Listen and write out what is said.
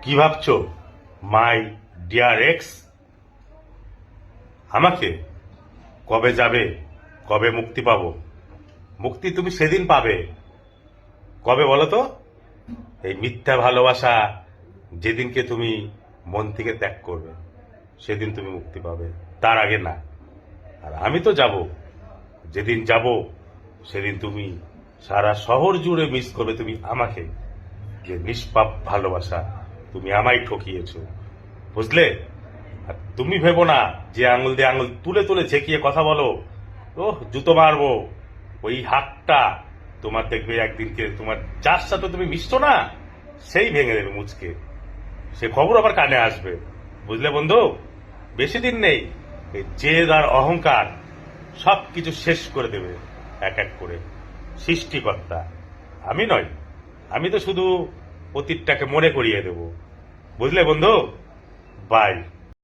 কি ভাবছো my dear ex? আমাকে কবে যাবে, কবে মুক্তি পাবো? মুক্তি তুমি সেদিন পাবে। কবে বলো তো? এই মিথ্যা ভালোবাসা যেদিনকে তুমি মন থেকে ত্যাগ করবে সেদিন তুমি মুক্তি পাবে, তার আগে না। আর আমি তো যাব, যেদিন যাব সেদিন তুমি সারা শহর জুড়ে মিস করবে তুমি আমাকে, যে নিষ্পাপ ভালোবাসা তুমি আমায় ঠকিয়েছো, বুঝলে? আর তুমি ভেবো না যে আঙুল দিয়ে আঙুল তুলে তুলে ঝেঁকিয়ে কথা বলো, ও জুতো মারবো। ওই হাতটা তোমার দেখবে একদিনকে তোমার যার সাথে তুমি মিশছো না সেই ভেঙে দেবে মুচকে, সে খবর আবার কানে আসবে, বুঝলে বন্ধু? বেশি দিন নেই, এই জেদ আর অহংকার সব কিছু শেষ করে দেবে এক এক করে সৃষ্টিকর্তা। আমি নয়, আমি তো শুধু অতীতটাকে মনে করিয়ে দেব, বুঝলে বন্ধু? বাই।